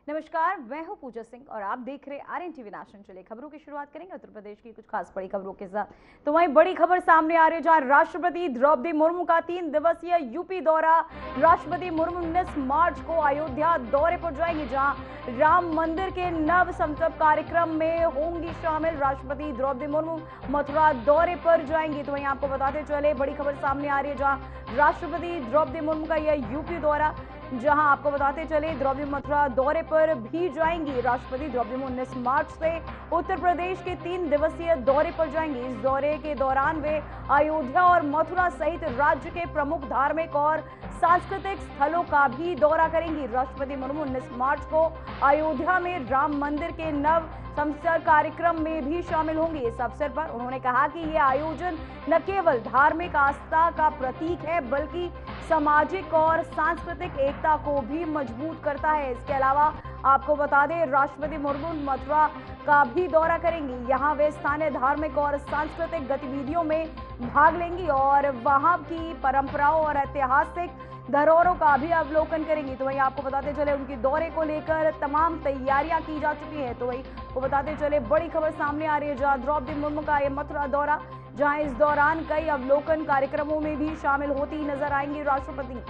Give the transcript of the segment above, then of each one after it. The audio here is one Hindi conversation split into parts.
नमस्कार, मैं हूं पूजा सिंह और आप देख रहे आरएन टीवी नेशनल। चलिए खबरों की शुरुआत करेंगे उत्तर प्रदेश की कुछ खास बड़ी खबरों के साथ। तो वहीं बड़ी खबर सामने आ रही है जहां राष्ट्रपति द्रौपदी मुर्मू का 3 दिवसीय यूपी दौरा। राष्ट्रपति मुर्मू 19 मार्च को अयोध्या दौरे पर जाएंगे जहां राम मंदिर के नव संकल्प कार्यक्रम में होंगी शामिल। राष्ट्रपति द्रौपदी मुर्मू मथुरा दौरे पर जाएंगी। तो वहीं आपको बताते चले बड़ी खबर सामने आ रही है जहां राष्ट्रपति द्रौपदी मुर्मू का यह यूपी दौरा, जहां आपको बताते चले द्रौपदी मथुरा दौरे पर भी जाएंगी। राष्ट्रपति द्रौपदी मुर्मू 19 मार्च से उत्तर प्रदेश के 3 दिवसीय दौरे पर जाएंगी। इस दौरे के दौरान वे अयोध्या और मथुरा सहित राज्य के प्रमुख धार्मिक और सांस्कृतिक स्थलों का भी दौरा करेंगी। राष्ट्रपति मुर्मू 19 मार्च को अयोध्या में राम मंदिर के नव संस्कार कार्यक्रम में भी शामिल होंगे। इस अवसर पर उन्होंने कहा कि यह आयोजन न केवल धार्मिक आस्था का प्रतीक है बल्कि सामाजिक और सांस्कृतिक एकता को भी मजबूत करता है। इसके अलावा आपको बता दें राष्ट्रपति मुर्मू मथुरा का भी दौरा करेंगी। यहाँ वे स्थानीय धार्मिक और सांस्कृतिक गतिविधियों में भाग लेंगी और वहाँ की परंपराओं और ऐतिहासिक धरोहरों का भी अवलोकन करेंगी। तो वहीं आपको बताते चले उनकी दौरे को लेकर तमाम तैयारियां की जा चुकी हैं। तो वहीं वो बताते चले बड़ी खबर सामने आ रही है जहां द्रौपदी मुर्मू का ये मथुरा दौरा, जहां इस दौरान कई अवलोकन कार्यक्रमों में भी शामिल होती नजर आएंगी राष्ट्रपति।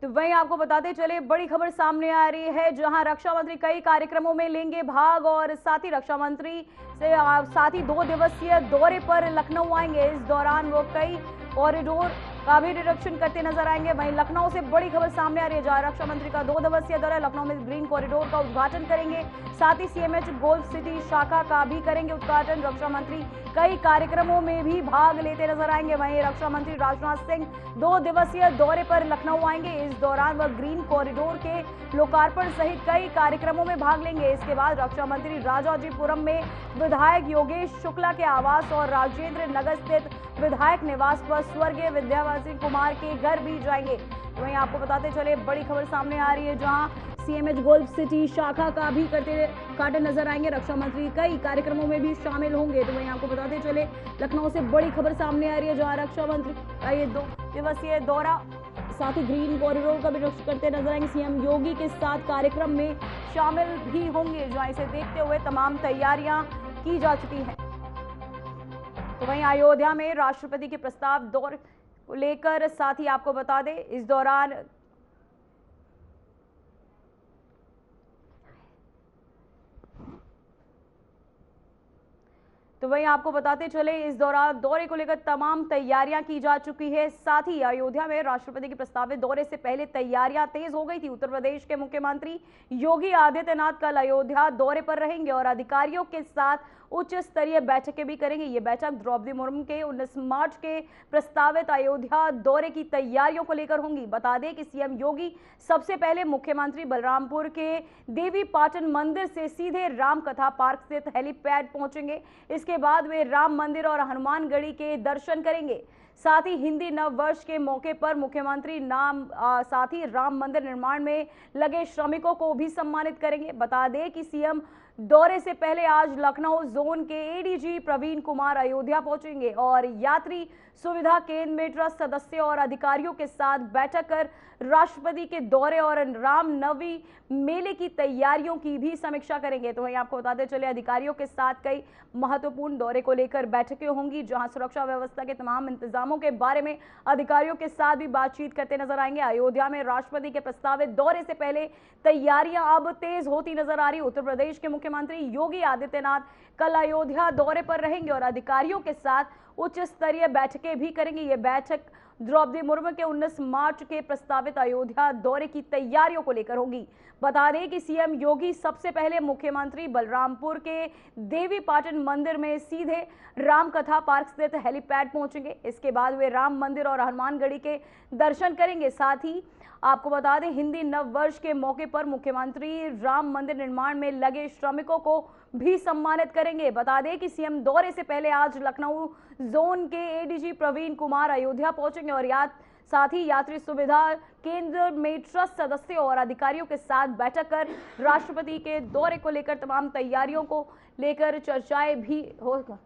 तो वहीं आपको बताते चले बड़ी खबर सामने आ रही है जहां रक्षा मंत्री कई कार्यक्रमों में लेंगे भाग और साथ ही रक्षा मंत्री से साथ ही 2 दिवसीय दौरे पर लखनऊ आएंगे। इस दौरान वो कई कॉरिडोर का भी निरीक्षण करते नजर आएंगे। वहीं लखनऊ से बड़ी खबर सामने आ रही है जहां रक्षा मंत्री का 2 दिवसीय दौरा, लखनऊ में ग्रीन कॉरिडोर का उद्घाटन करेंगे। साथ ही सीएमएच गोल्फ सिटी शाखा का भी करेंगे उद्घाटन। रक्षा मंत्री कई कार्यक्रमों में भी भाग लेते नजर आएंगे। वहीं रक्षा मंत्री राजनाथ सिंह 2 दिवसीय दौरे पर लखनऊ आएंगे। इस दौरान वह ग्रीन कॉरिडोर के लोकार्पण सहित कई कार्यक्रमों में भाग लेंगे। इसके बाद रक्षा मंत्री राजाजीपुरम में विधायक योगेश शुक्ला के आवास और राजेंद्र नगर स्थित विधायक निवास पर स्वर्गीय विद्यावासी कुमार के घर भी जाएंगे। तो वहीं आपको बताते चले बड़ी खबर सामने आ रही है जहां सीएमएच गोल्फ सिटी शाखा का भी काटे नजर आएंगे। रक्षा मंत्री कई कार्यक्रमों में भी शामिल होंगे। तो वहीं आपको बताते चले लखनऊ से बड़ी खबर सामने आ रही है जहां रक्षा मंत्री का ये 2 दिवसीय दौरा, साथ ही ग्रीन कॉरिडोर का भी निरीक्षण करते नजर आएंगे। सीएम योगी के साथ कार्यक्रम में शामिल भी होंगे जहां इसे देखते हुए तमाम तैयारियां की जा चुकी हैं। तो वहीं अयोध्या में राष्ट्रपति के प्रस्ताव दौरे को लेकर साथ ही आपको बता दें इस दौरान तो वहीं आपको बताते चले इस दौरान दौरे को लेकर तमाम तैयारियां की जा चुकी है। साथ ही अयोध्या में राष्ट्रपति के प्रस्तावित दौरे से पहले तैयारियां तेज हो गई थी। उत्तर प्रदेश के मुख्यमंत्री योगी आदित्यनाथ कल अयोध्या दौरे पर रहेंगे और अधिकारियों के साथ उच्च स्तरीय बैठकें भी करेंगे। ये बैठक द्रौपदी मुर्मू के 19 मार्च के प्रस्तावित अयोध्या दौरे की तैयारियों को लेकर होंगी। बता दें कि सीएम योगी सबसे पहले मुख्यमंत्री बलरामपुर के देवी पाटन मंदिर से सीधे राम कथा पार्क स्थित हेलीपैड पहुंचेंगे। इसके बाद वे राम मंदिर और हनुमानगढ़ी के दर्शन करेंगे। साथ ही हिंदी नव वर्ष के मौके पर मुख्यमंत्री साथ ही राम मंदिर निर्माण में लगे श्रमिकों को भी सम्मानित करेंगे। बता दें कि सीएम दौरे से पहले आज लखनऊ जोन के एडीजी प्रवीण कुमार अयोध्या पहुंचेंगे और यात्री सुविधा केंद्र में ट्रस्ट सदस्यों और अधिकारियों के साथ बैठक कर राष्ट्रपति के दौरे और रामनवमी मेले की तैयारियों की भी समीक्षा करेंगे। तो वहीं आपको बताते चले अधिकारियों के साथ कई महत्वपूर्ण दौरे को लेकर बैठकें होंगी जहां सुरक्षा व्यवस्था के तमाम इंतजामों के बारे में अधिकारियों के साथ भी बातचीत करते नजर आएंगे। अयोध्या में राष्ट्रपति के प्रस्तावित दौरे से पहले तैयारियां अब तेज होती नजर आ रही। उत्तर प्रदेश के मुख्यमंत्री योगी आदित्यनाथ कल अयोध्या दौरे पर रहेंगे और अधिकारियों के साथ उच्च स्तरीय बैठकें भी करेंगे। ये बैठक द्रौपदी मुर्मू के 19 मार्च के प्रस्तावित अयोध्या दौरे की तैयारियों को लेकर होगी। बता दें कि सीएम योगी सबसे पहले मुख्यमंत्री बलरामपुर के देवी पाटन मंदिर में सीधे राम कथा पार्क स्थित हेलीपैड पहुंचेंगे। इसके बाद वे राम मंदिर और हनुमानगढ़ी के दर्शन करेंगे। साथ ही आपको बता दें हिंदी नव वर्ष के मौके पर मुख्यमंत्री राम मंदिर निर्माण में लगे श्रमिकों को भी सम्मानित करेंगे। बता दें कि सीएम दौरे से पहले आज लखनऊ जोन के एडीजी प्रवीण कुमार अयोध्या पहुंचेंगे और साथ ही यात्री सुविधा केंद्र में ट्रस्ट सदस्यों और अधिकारियों के साथ बैठक कर राष्ट्रपति के दौरे को लेकर तमाम तैयारियों को लेकर चर्चाएं भी होगा।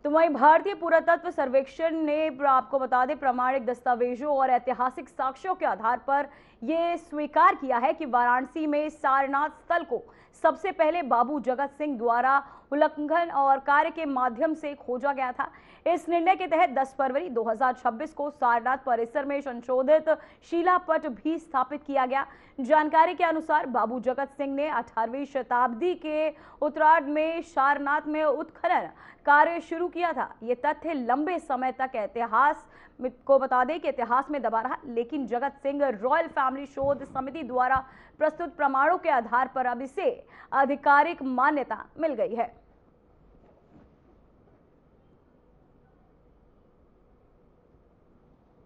तो वहीं भारतीय पुरातत्व सर्वेक्षण ने आपको बता दें प्रमाणिक दस्तावेजों और ऐतिहासिक साक्ष्यों के आधार पर यह स्वीकार किया है कि वाराणसी में सारनाथ स्थल को सबसे पहले बाबू जगत सिंह द्वारा उल्लंघन और कार्य के माध्यम से खोजा गया था। इस निर्णय के तहत 10 फरवरी 2026 को सारनाथ परिसर में संशोधित शिलापट भी स्थापित किया गया। जानकारी के अनुसार बाबू जगत सिंह ने 18वीं शताब्दी के उत्तरार्ध में सारनाथ में उत्खनन कार्य शुरू किया था। ये तथ्य लंबे समय तक इतिहास को बता दें कि इतिहास में दबा रहा, लेकिन जगत सिंह रॉयल फैमिली शोध समिति द्वारा प्रस्तुत प्रमाणों के आधार पर अब इसे आधिकारिक मान्यता मिल गई है।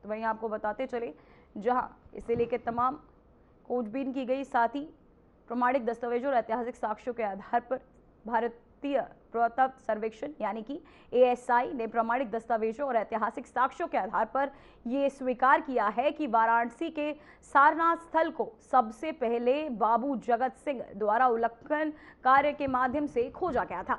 तो वहीं आपको बताते चले, जहां इसे लेकर तमाम खोजबीन की गई, साथ ही प्रमाणिक दस्तावेजों और ऐतिहासिक साक्ष्यों के आधार पर भारतीय पुरातत्व सर्वेक्षण यानी कि ASI ने प्रमाणिक दस्तावेजों और ऐतिहासिक साक्ष्यों के आधार पर यह स्वीकार किया है कि वाराणसी के सारनाथ स्थल को सबसे पहले बाबू जगत सिंह द्वारा उल्लंघन कार्य के माध्यम से खोजा गया था।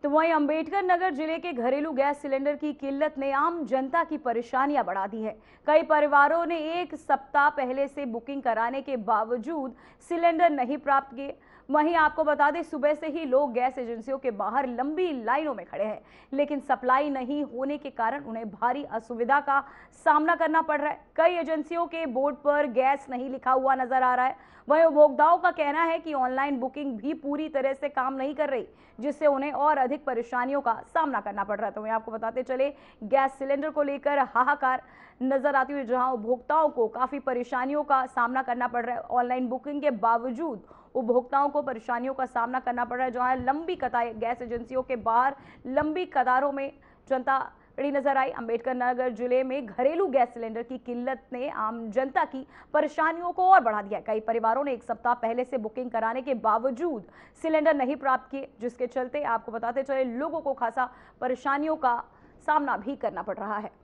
तो वहीं अंबेडकर नगर जिले के घरेलू गैस सिलेंडर की किल्लत ने आम जनता की परेशानियां बढ़ा दी है। कई परिवारों ने एक सप्ताह पहले से बुकिंग कराने के बावजूद सिलेंडर नहीं प्राप्त किए। वहीं आपको बता दें, सुबह से ही लोग गैस एजेंसियों के बाहर लंबी लाइनों में खड़े हैं, लेकिन सप्लाई नहीं होने के कारण उन्हें भारी असुविधा का सामना करना पड़ रहा है। कई एजेंसियों के बोर्ड पर गैस नहीं लिखा हुआ नजर आ रहा है। वहीं उपभोक्ताओं का कहना है कि ऑनलाइन बुकिंग भी पूरी तरह से काम नहीं कर रही, जिससे उन्हें और अधिक परेशानियों का सामना करना पड़ रहा है। तो वहीं आपको बताते चले, गैस सिलेंडर को लेकर हाहाकार नजर आती हुई, जहां उपभोक्ताओं को काफी परेशानियों का सामना करना पड़ रहा है। ऑनलाइन बुकिंग के बावजूद उपभोक्ताओं को परेशानियों का सामना करना पड़ रहा है, जहां लंबी कतारें गैस एजेंसियों के बाहर लंबी कतारों में जनता खड़ी नजर आई। अंबेडकर नगर जिले में घरेलू गैस सिलेंडर की किल्लत ने आम जनता की परेशानियों को और बढ़ा दिया। कई परिवारों ने एक सप्ताह पहले से बुकिंग कराने के बावजूद सिलेंडर नहीं प्राप्त किए, जिसके चलते आपको बताते चले लोगों को खासा परेशानियों का सामना भी करना पड़ रहा है।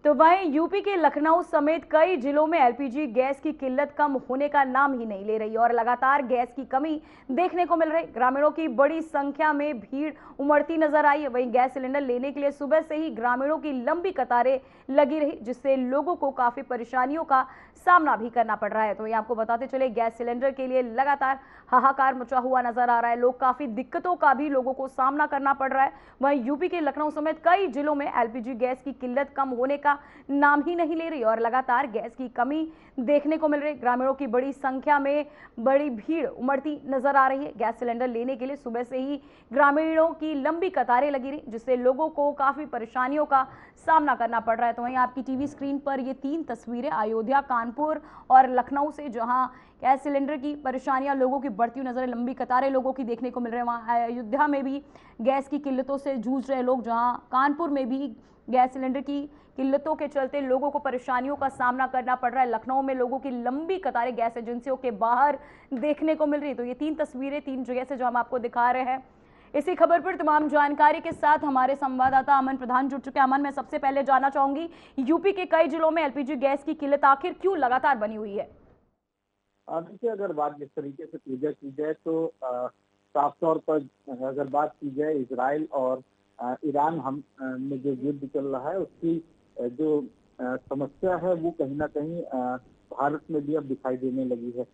तो वहीं यूपी के लखनऊ समेत कई जिलों में एलपीजी गैस की किल्लत कम होने का नाम ही नहीं ले रही और लगातार गैस की कमी देखने को मिल रही। ग्रामीणों की बड़ी संख्या में भीड़ उमड़ती नजर आई है। वहीं गैस सिलेंडर लेने के लिए सुबह से ही ग्रामीणों की लंबी कतारें लगी रही, जिससे लोगों को काफी परेशानियों का सामना भी करना पड़ रहा है। तो ये आपको बताते चले, गैस सिलेंडर के लिए लगातार हाहाकार मचा हुआ नजर आ रहा है। लोग काफी दिक्कतों का भी लोगों को सामना करना पड़ रहा है। वहीं यूपी के लखनऊ समेत कई जिलों में एलपीजी गैस की किल्लत कम होने का नाम ही नहीं ले रही और लगातार गैस की कमी देखने को मिल रही। ग्रामीणों की बड़ी संख्या में बड़ी भीड़ उमड़ती नजर आ रही है। गैस सिलेंडर लेने के लिए सुबह से ही ग्रामीणों की लंबी कतारें लगी रही, जिससे लोगों को काफी परेशानियों का सामना करना पड़ रहा है। तो वहीं आपकी टीवी स्क्रीन पर ये 3 तस्वीरें अयोध्या, कानपुर और लखनऊ से, जहां गैस सिलेंडर की परेशानियां लोगों की बढ़ती हुई नजर, लंबी कतारें लोगों की देखने को मिल रही है। वहाँ अयोध्या में भी गैस की किल्लतों से जूझ रहे लोग, जहां कानपुर में भी गैस सिलेंडर की किल्लतों के चलते लोगों को परेशानियों का सामना करना पड़ रहा है। लखनऊ में लोगों की लंबी कतारें गैस एजेंसियों के बाहर देखने को मिल रही है। तो ये 3 तस्वीरें 3 जगह से जो हम आपको दिखा रहे हैं। इसी खबर पर तमाम जानकारी के साथ हमारे संवाददाता अमन प्रधान जुड़ चुके हैं। अमन, मैं सबसे पहले जानना चाहूंगी, यूपी के कई जिलों में एलपीजी गैस की किल्लत आखिर क्यों लगातार बनी हुई है? देखिए, अगर बात जिस तरीके से पूजा की जाए तो साफ तौर पर अगर बात की जाए इजराइल और ईरान में जो युद्ध चल रहा है, उसकी जो समस्या है वो कहीं ना कहीं भारत में भी अब दिखाई देने लगी है।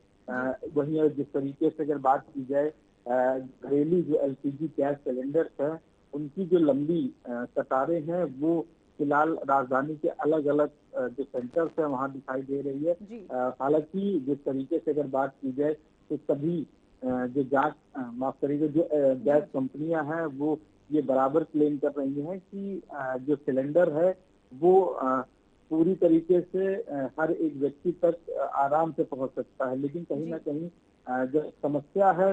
वहीं जिस तरीके से अगर बात की जाए घरेलू जो एलपीजी गैस सिलेंडर्स हैं उनकी जो लंबी कतारें हैं वो फिलहाल राजधानी के अलग अलग जो सेंटर्स हैं वहां दिखाई दे रही है। हालांकि जिस तरीके से अगर बात की जाए तो सभी जो जांच माफ करिएगा जो गैस कंपनियां हैं वो ये बराबर क्लेम कर रही हैं कि जो सिलेंडर है वो पूरी तरीके से हर एक व्यक्ति तक आराम से पहुंच सकता है, लेकिन कहीं ना कहीं जो समस्या है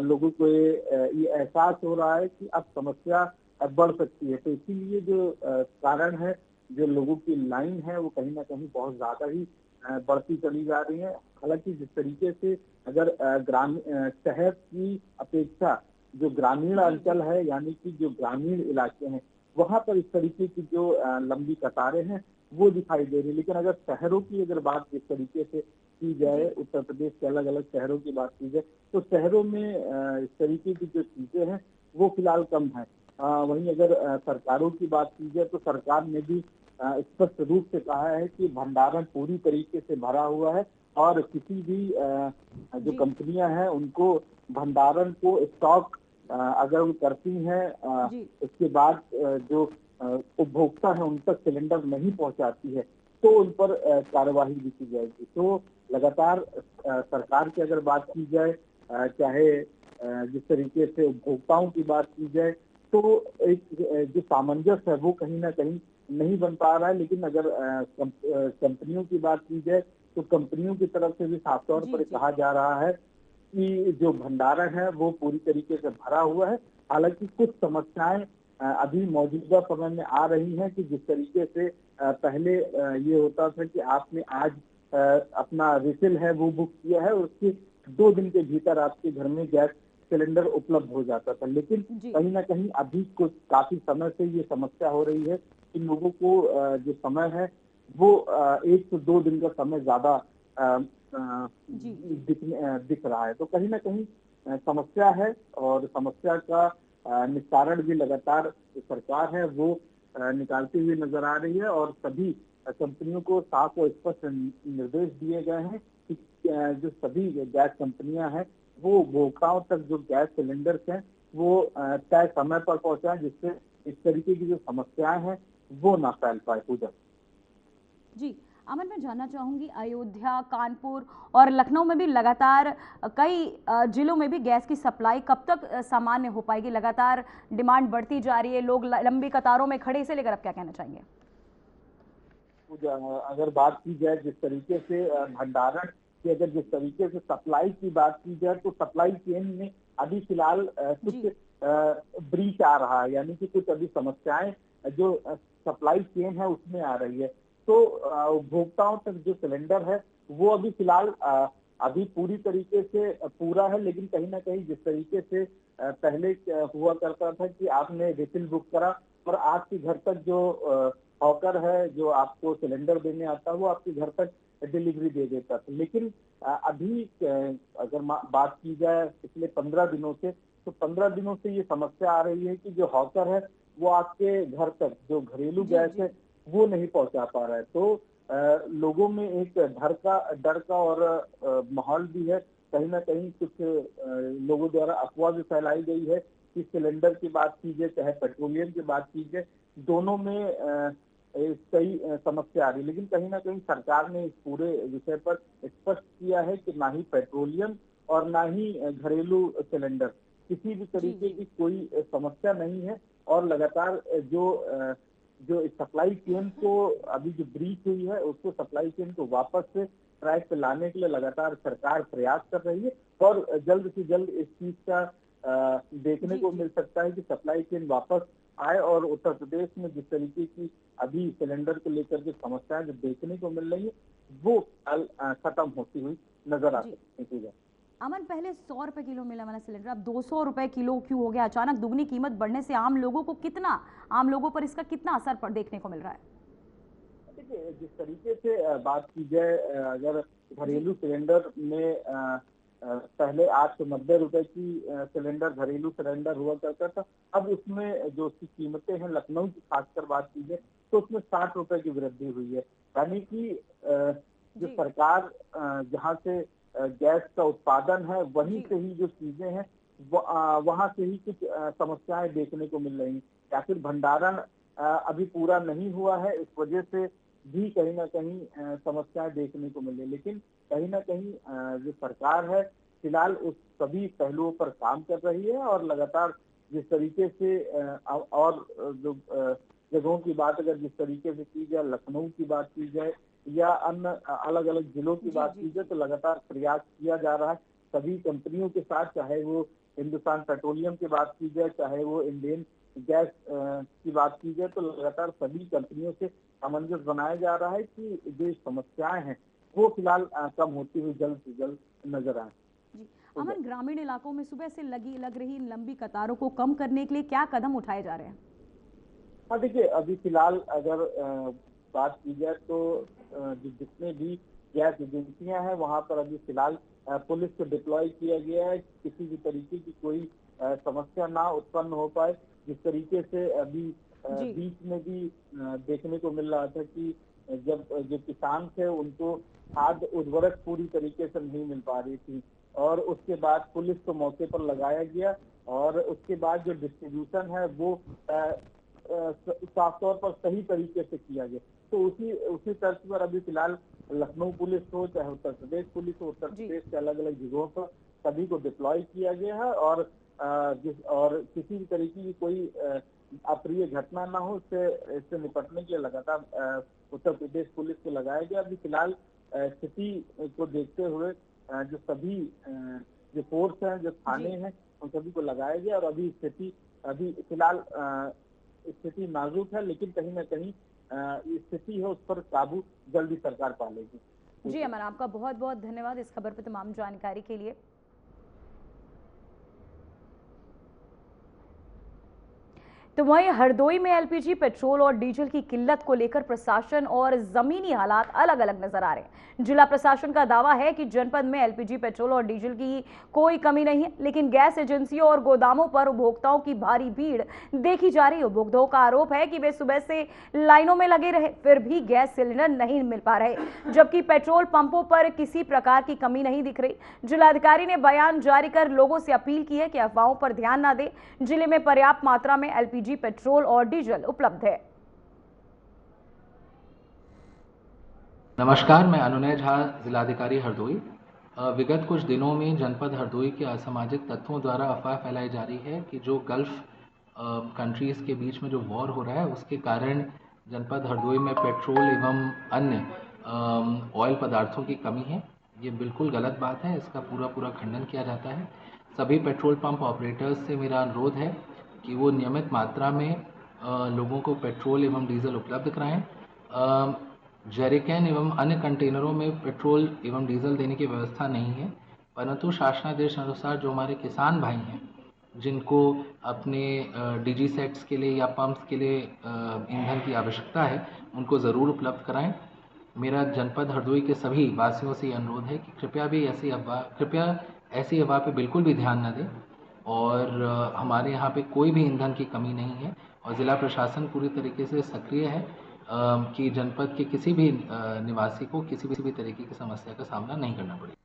लोगों को ये एहसास हो रहा है कि अब समस्या बढ़ सकती है। तो इसीलिए जो कारण है, जो लोगों की लाइन है वो कहीं ना कहीं बहुत ज्यादा ही बढ़ती चली जा रही है। हालांकि जिस तरीके से अगर ग्रामीण शहर की अपेक्षा जो ग्रामीण अंचल है यानी कि जो ग्रामीण इलाके हैं वहां पर इस तरीके की जो लंबी कतारें हैं वो दिखाई दे रही है, लेकिन अगर शहरों की अगर बात जिस तरीके से की जाए, उत्तर प्रदेश के अलग अलग शहरों की बात की जाए तो शहरों में इस तरीके की जो चीजें हैं वो फिलहाल कम है। वहीं अगर सरकारों की बात की जाए तो सरकार ने भी स्पष्ट रूप से कहा है कि भंडारण पूरी तरीके से भरा हुआ है और किसी भी जो कंपनियां हैं उनको भंडारण को स्टॉक अगर वो करती हैं उसके बाद जो उपभोक्ता है उन तक सिलेंडर नहीं पहुंचाती है तो उन पर कार्यवाही भी की जाएगी। तो लगातार सरकार की अगर बात की जाए, चाहे जिस तरीके से उपभोक्ताओं की बात की जाए, तो एक जो सामंजस्य है वो कहीं ना कहीं नहीं बन पा रहा है। लेकिन अगर कंपनियों की बात की जाए तो कंपनियों की तरफ से भी साफ तौर पर कहा जा रहा है कि जो भंडारण है वो पूरी तरीके से भरा हुआ है। हालांकि कुछ समस्याएं अभी मौजूदा समय में आ रही हैं कि जिस तरीके से पहले ये होता था कि आपने आज अपना रिफिल है वो बुक किया है, उसके 2 दिन के भीतर आपके घर में गैस सिलेंडर उपलब्ध हो जाता था, लेकिन कहीं ना कहीं अभी कुछ काफी समय से ये समस्या हो रही है कि लोगों को जो समय है वो 1 से 2 दिन का समय ज्यादा दिख रहा है। तो कहीं ना कहीं समस्या है और समस्या का निस्तारण भी लगातार सरकार है वो निकालती हुई नजर आ रही है और सभी कंपनियों को साफ और स्पष्ट निर्देश दिए गए हैं कि जो सभी गैस कंपनियां हैं वो उपभोक्ताओं तक जो गैस सिलेंडर्स हैं वो तय समय पर पहुंचाएं, जिससे इस तरीके की जो समस्याएं हैं वो ना फैल पाए। पूजा जी अमन, मैं जानना चाहूंगी अयोध्या, कानपुर और लखनऊ में भी लगातार कई जिलों में भी गैस की सप्लाई कब तक सामान्य हो पाएगी? लगातार डिमांड बढ़ती जा रही है, लोग लंबी कतारों में खड़े, इसे लेकर आप क्या कहना चाहेंगे? अगर बात की जाए जिस तरीके से भंडारण की, अगर जिस तरीके से सप्लाई की बात की जाए तो सप्लाई चेन में अभी फिलहाल कुछ ब्रीच आ रहा है, यानी कि कुछ अभी समस्याएं जो सप्लाई चेन है उसमें आ रही है। तो उपभोक्ताओं तक जो सिलेंडर है वो अभी फिलहाल अभी पूरी तरीके से पूरा है, लेकिन कहीं ना कहीं जिस तरीके से पहले हुआ करता था कि आपने रिफिल बुक करा और आपके घर तक जो हॉकर है जो आपको सिलेंडर देने आता है वो आपके घर तक डिलीवरी दे देता था। लेकिन अभी अगर बात की जाए पिछले 15 दिनों से, तो 15 दिनों से ये समस्या आ रही है कि जो हॉकर है वो आपके घर तक जो घरेलू गैस है वो नहीं पहुंचा पा रहा है। तो लोगों में एक डर का और माहौल भी है। कहीं ना कहीं कुछ लोगों द्वारा अफवाह भी फैलाई गई है कि सिलेंडर की बात की जाए चाहे पेट्रोलियम की बात की जाए, दोनों में कई समस्या आ रही है। लेकिन कहीं ना कहीं सरकार ने इस पूरे विषय पर स्पष्ट किया है कि ना ही पेट्रोलियम और ना ही घरेलू सिलेंडर किसी भी तरीके की कोई समस्या नहीं है और लगातार जो सप्लाई चेन को अभी जो ब्रीच हुई है उसको सप्लाई चेन को वापस से ट्रैक पे लाने के लिए लगातार सरकार प्रयास कर रही है और जल्द से जल्द इस चीज का देखने को मिल सकता है कि सप्लाई चेन वापस आए और उत्तर प्रदेश में जिस तरीके की अभी सिलेंडर को लेकर के समस्याएं जो देखने को मिल रही है वो खत्म होती हुई नजर आ सकती है। अमन, पहले 100 रुपए किलो मिला वाला सिलेंडर अब 200 रुपए किलो क्यों हो गया? अचानक दुगनी कीमत बढ़ने से आम लोगों पर इसका कितना असर देखने को मिल रहा है? देखिए, जिस तरीके से बात की जाए, अगर घरेलू सिलेंडर में पहले 8 से 90 रुपए की सिलेंडर घरेलू सिलेंडर हुआ करता था, अब उसमें जो उसकी कीमतें हैं लखनऊ की खासकर बात की जाए तो उसमें 60 रुपए की वृद्धि हुई है। यानी कि जो सरकार जहाँ से गैस का उत्पादन है वहीं से ही जो चीजें हैं वहां से ही कुछ समस्याएं देखने को मिल रही, या फिर भंडारण अभी पूरा नहीं हुआ है, इस वजह से भी कहीं ना कहीं समस्याएं देखने को मिल रही। लेकिन कहीं ना कहीं जो सरकार है फिलहाल उस सभी पहलुओं पर काम कर रही है, और लगातार जिस तरीके से और जो जगहों की बात अगर जिस तरीके से की जाए, लखनऊ की बात की जाए या अन्य अलग अलग जिलों की बात की जाए, तो लगातार प्रयास किया जा रहा है सभी कंपनियों के साथ, चाहे वो हिंदुस्तान पेट्रोलियम की बात की जाए, चाहे वो इंडियन गैस की बात की जाए, तो लगातार सभी कंपनियों से सामंजस्य बनाया जा रहा है कि जो समस्याएं हैं वो फिलहाल कम होती हुई जल्द से जल्द नजर आए। जी अमन, ग्रामीण इलाकों में सुबह से लग रही इन लंबी कतारों को कम करने के लिए क्या कदम उठाए जा रहे हैं? हाँ देखिए, अभी फिलहाल अगर बात की जाए तो जितने भी गैस एजेंसियां हैं वहां पर अभी फिलहाल पुलिस को डिप्लॉय किया गया है, किसी भी तरीके की कोई समस्या ना उत्पन्न हो पाए। जिस तरीके से अभी बीच में भी देखने को मिल रहा था कि जब जो किसान थे उनको खाद उर्वरक पूरी तरीके से नहीं मिल पा रही थी, और उसके बाद पुलिस को मौके पर लगाया गया, और उसके बाद जो डिस्ट्रीब्यूशन है वो साफ तौर पर सही तरीके से किया गया। तो उसी तर्ज पर अभी फिलहाल लखनऊ पुलिस हो, चाहे उत्तर प्रदेश पुलिस हो, उत्तर प्रदेश के अलग अलग जगहों पर सभी को डिप्लॉय किया गया है, और किसी भी तरीके की कोई अप्रिय घटना ना हो, इससे निपटने के लिए लगातार उत्तर प्रदेश पुलिस को लगाया गया। अभी फिलहाल स्थिति को देखते हुए जो सभी जो फोर्स हैं, जो थाने हैं, उन सभी को लगाया गया, और अभी फिलहाल स्थिति नाजुक है, लेकिन कहीं ना कहीं स्थिति है उस पर काबू जल्दी सरकार पा लेगी। जी अमन, आपका बहुत बहुत धन्यवाद इस खबर पर तमाम जानकारी के लिए। तो वहीं हरदोई में एलपीजी, पेट्रोल और डीजल की किल्लत को लेकर प्रशासन और जमीनी हालात अलग अलग नजर आ रहे हैं। जिला प्रशासन का दावा है कि जनपद में एलपीजी, पेट्रोल और डीजल की कोई कमी नहीं है, लेकिन गैस एजेंसियों और गोदामों पर उपभोक्ताओं की भारी भीड़ देखी जा रही है। उपभोक्ताओं का आरोप है कि वे सुबह से लाइनों में लगे रहे, फिर भी गैस सिलेंडर नहीं मिल पा रहे, जबकि पेट्रोल पंपों पर किसी प्रकार की कमी नहीं दिख रही। जिलाधिकारी ने बयान जारी कर लोगों से अपील की है कि अफवाहों पर ध्यान न दें। जिले में पर्याप्त मात्रा में एलपीजी, पेट्रोल और डीजल उपलब्ध है। नमस्कार, मैं अनुनय झा, जिलाधिकारी हरदोई। विगत कुछ दिनों में जनपद हरदोई के असामाजिक तत्वों द्वारा अफवाह फैलाई जा रही है कि जो गल्फ कंट्रीज़ के बीच में जो वॉर हो रहा है उसके कारण जनपद हरदोई में पेट्रोल एवं अन्य ऑयल पदार्थों की कमी है। ये बिल्कुल गलत बात है, इसका पूरा खंडन किया जाता है। सभी पेट्रोल पंप ऑपरेटर्स से मेरा अनुरोध है कि वो नियमित मात्रा में लोगों को पेट्रोल एवं डीजल उपलब्ध कराएं। जैरिकैन एवं अन्य कंटेनरों में पेट्रोल एवं डीजल देने की व्यवस्था नहीं है, परंतु शासनादेश अनुसार जो हमारे किसान भाई हैं जिनको अपने डीजी सेट्स के लिए या पंप्स के लिए ईंधन की आवश्यकता है, उनको ज़रूर उपलब्ध कराएं। मेरा जनपद हरदोई के सभी वासियों से अनुरोध है कि कृपया ऐसी अफवाह पे बिल्कुल भी ध्यान न दें, और हमारे यहाँ पे कोई भी ईंधन की कमी नहीं है, और ज़िला प्रशासन पूरी तरीके से सक्रिय है कि जनपद के किसी भी निवासी को किसी भी तरीके की समस्या का सामना नहीं करना पड़े।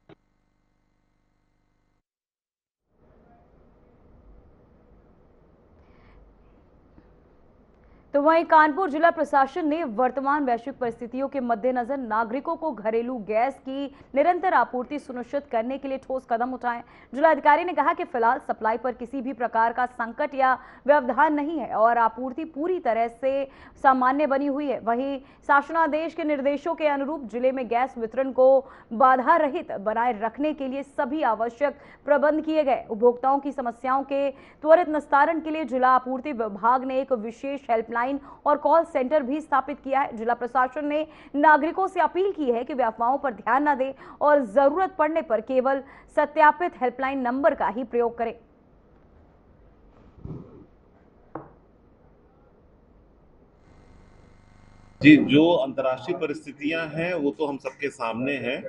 तो वहीं कानपुर जिला प्रशासन ने वर्तमान वैश्विक परिस्थितियों के मद्देनजर नागरिकों को घरेलू गैस की निरंतर आपूर्ति सुनिश्चित करने के लिए ठोस कदम उठाए। जिलाधिकारी ने कहा कि फिलहाल सप्लाई पर किसी भी प्रकार का संकट या व्यवधान नहीं है और आपूर्ति पूरी तरह से सामान्य बनी हुई है। वहीं शासनादेश के निर्देशों के अनुरूप जिले में गैस वितरण को बाधा रहित बनाए रखने के लिए सभी आवश्यक प्रबंध किए गए। उपभोक्ताओं की समस्याओं के त्वरित निस्तारण के लिए जिला आपूर्ति विभाग ने एक विशेष हेल्पलाइन और कॉल सेंटर भी स्थापित किया है। जिला प्रशासन ने नागरिकों से अपील की है कि वे अफवाहों पर ध्यान न दें और जरूरत पड़ने पर केवल सत्यापित हेल्पलाइन नंबर का ही प्रयोग करें। जी, जो अंतर्राष्ट्रीय परिस्थितियां हैं वो तो हम सबके सामने हैं,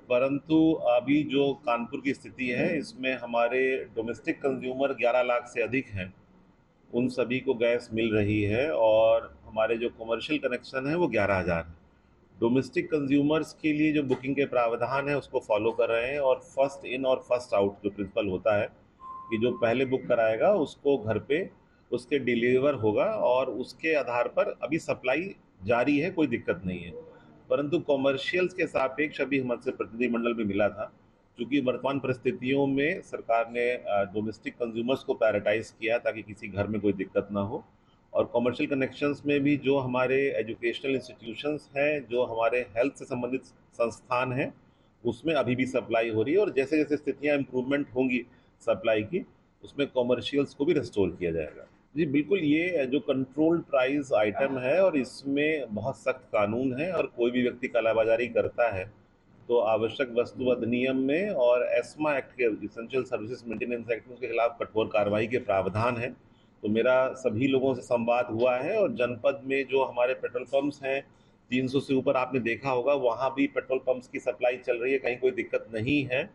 परंतु अभी जो कानपुर की स्थिति है इसमें हमारे डोमेस्टिक कंज्यूमर 11 लाख से अधिक हैं, उन सभी को गैस मिल रही है, और हमारे जो कमर्शियल कनेक्शन है वो 11,000 है। डोमेस्टिक कंज्यूमर्स के लिए जो बुकिंग के प्रावधान है उसको फॉलो कर रहे हैं, और फर्स्ट इन और फर्स्ट आउट जो प्रिंसिपल होता है कि जो पहले बुक कराएगा उसको घर पे उसके डिलीवर होगा और उसके आधार पर अभी सप्लाई जारी है, कोई दिक्कत नहीं है। परंतु कॉमर्शियल्स के सापेक्ष अभी हमसे प्रतिनिधिमंडल में मिला था, क्योंकि वर्तमान परिस्थितियों में सरकार ने डोमेस्टिक कंज्यूमर्स को प्रायोरिटाइज किया ताकि किसी घर में कोई दिक्कत ना हो। और कॉमर्शियल कनेक्शंस में भी जो हमारे एजुकेशनल इंस्टीट्यूशंस हैं, जो हमारे हेल्थ से संबंधित संस्थान हैं, उसमें अभी भी सप्लाई हो रही है। और जैसे जैसे स्थितियाँ इम्प्रूवमेंट होंगी सप्लाई की, उसमें कॉमर्शियल्स को भी रिस्टोर किया जाएगा। जी बिल्कुल, ये जो कंट्रोल्ड प्राइस आइटम है और इसमें बहुत सख्त कानून है, और कोई भी व्यक्ति कालाबाजारी करता है तो आवश्यक वस्तु अधिनियम में और एस्मा एक्ट के, इसेंशियल सर्विसेज मेंटेनेंस एक्ट में, उसके खिलाफ कठोर कार्रवाई के प्रावधान है। तो मेरा सभी लोगों से संवाद हुआ है, और जनपद में जो हमारे पेट्रोल पंप्स हैं 300 से ऊपर आपने देखा होगा, वहाँ भी पेट्रोल पंप्स की सप्लाई चल रही है, कहीं कोई दिक्कत नहीं है।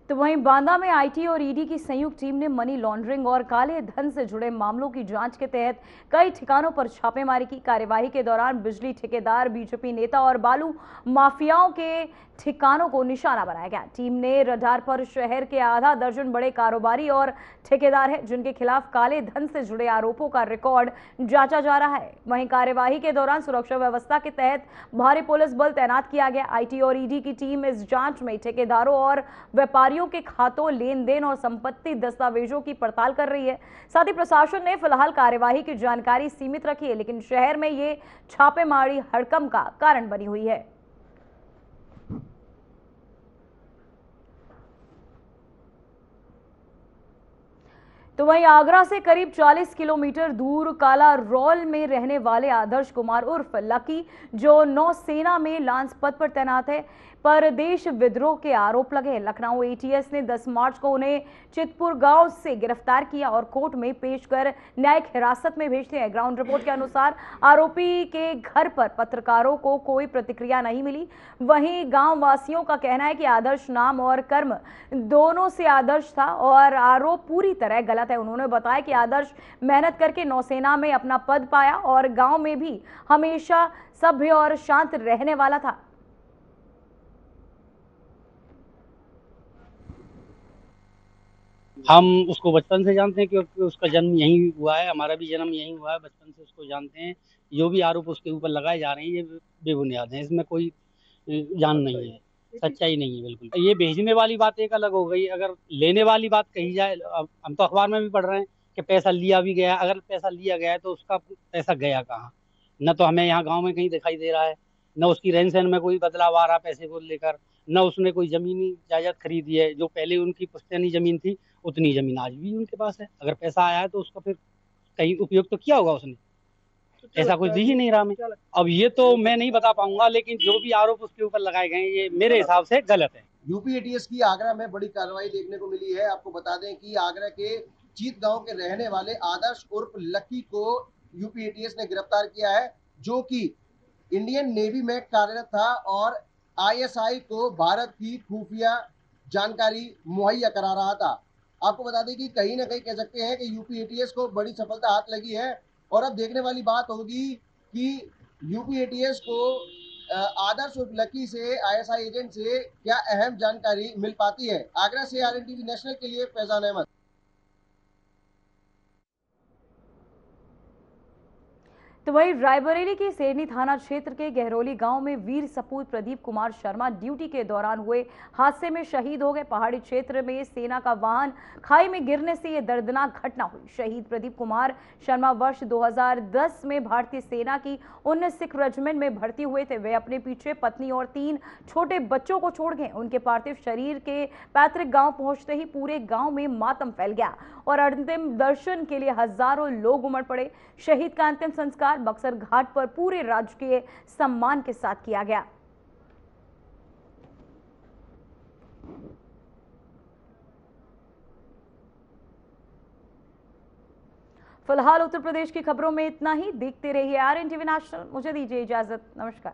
तो वहीं बांदा में आईटी और ईडी की संयुक्त टीम ने मनी लॉन्ड्रिंग और काले धन से जुड़े मामलों की जांच के तहत कई ठिकानों पर छापेमारी की। कार्यवाही के दौरान बिजली ठेकेदार, बीजेपी नेता और बालू माफियाओं के ठिकानों को निशाना बनाया गया। टीम ने रडार पर शहर के आधा दर्जन बड़े कारोबारी और ठेकेदार हैं, जिनके खिलाफ काले धन से जुड़े आरोपों का रिकॉर्ड जांचा जा रहा है। वहीं कार्यवाही के दौरान सुरक्षा व्यवस्था के तहत भारी पुलिस बल तैनात किया गया। आईटी और ईडी की टीम इस जांच में ठेकेदारों और व्यापारियों के खातों, लेन देन और संपत्ति दस्तावेजों की पड़ताल कर रही है। साथ ही प्रशासन ने फिलहाल कार्यवाही की जानकारी सीमित रखी है, लेकिन शहर में ये छापेमारी हड़कंप का कारण बनी हुई है। तो वहीं आगरा से करीब 40 किलोमीटर दूर काला रौल में रहने वाले आदर्श कुमार उर्फ लकी, जो नौसेना में लांस पद पर तैनात है, पर देश विद्रोह के आरोप लगे। लखनऊ एटीएस ने 10 मार्च को उन्हें चितपुर गांव से गिरफ्तार किया और कोर्ट में पेश कर न्यायिक हिरासत में भेज दिया। ग्राउंड रिपोर्ट के अनुसार आरोपी के घर पर पत्रकारों को कोई प्रतिक्रिया नहीं मिली। वहीं गांव वासियों का कहना है कि आदर्श नाम और कर्म दोनों से आदर्श था और आरोप पूरी तरह गलत है। उन्होंने बताया कि आदर्श मेहनत करके नौसेना में अपना पद पाया और गांव में भी हमेशा सभ्य और शांत रहने वाला था। हम उसको बचपन से जानते हैं, क्योंकि उसका जन्म यहीं हुआ है, हमारा भी जन्म यहीं हुआ है, बचपन से उसको जानते हैं। जो भी आरोप उसके ऊपर लगाए जा रहे हैं, ये बेबुनियाद हैं, इसमें कोई जान नहीं है, सच्चाई नहीं है बिल्कुल। ये भेजने वाली बात एक अलग हो गई, अगर लेने वाली बात कही जाए, अब हम तो अखबार में भी पढ़ रहे हैं कि पैसा लिया भी गया। अगर पैसा लिया गया है तो उसका पैसा गया कहाँ? न तो हमें यहाँ गाँव में कहीं दिखाई दे रहा है, न उसकी रहन सहन में कोई बदलाव आ रहा पैसे को लेकर, न उसने कोई जमीनी जायदाद खरीदी है। जो पहले उनकी पुश्तैनी जमीन थी, उतनी जमीन आज भी उनके पास है। अगर पैसा आया है तो उसका फिर कहीं उपयोग तो किया होगा उसने, ऐसा कुछ दिख ही नहीं रहा मैं। अब ये तो मैं नहीं बता पाऊंगा, लेकिन जो भी आरोप उसके ऊपर लगाए गए हैं, ये मेरे हिसाब से गलत है। यूपी एटीएस की आगरा में बड़ी कार्रवाई देखने को मिली है। आपको बता दें कि आगरा के चीत गांव के रहने वाले आदर्श उर्फ लक्की को यूपी एटीएस ने गिरफ्तार किया है, जो कि इंडियन नेवी में कार्यरत था और आईएसआई को भारत की खुफिया जानकारी मुहैया करा रहा था। आपको बता दें कि कहीं ना कहीं कह सकते हैं कि यूपी एटीएस को बड़ी सफलता हाथ लगी है, और अब देखने वाली बात होगी कि यूपी एटीएस को आदर्श उर्फ लकी से, आईएसआई एजेंट से क्या अहम जानकारी मिल पाती है। आगरा से आरएनटीवी नेशनल के लिए फैजान अहमद। तो वहीं रायबरेली के सेरनी थाना क्षेत्र के गहरोली गांव में वीर सपूत प्रदीप कुमार शर्मा ड्यूटी के दौरान हुए हादसे में शहीद हो गए। पहाड़ी क्षेत्र में सेना का वाहन खाई में गिरने से यह दर्दनाक घटना हुई। शहीद प्रदीप कुमार शर्मा वर्ष 2010 में भारतीय सेना की 19 सिख रेजिमेंट में भर्ती हुए थे। वे अपने पीछे पत्नी और 3 छोटे बच्चों को छोड़ गए। उनके पार्थिव शरीर के पैतृक गांव पहुंचते ही पूरे गांव में मातम फैल गया और अंतिम दर्शन के लिए हजारों लोग उमड़ पड़े। शहीद का अंतिम संस्कार बक्सर घाट पर पूरे राजकीय सम्मान के साथ किया गया। फिलहाल उत्तर प्रदेश की खबरों में इतना ही। देखते रहिए आरएनटीवी नेशनल। मुझे दीजिए इजाजत। नमस्कार।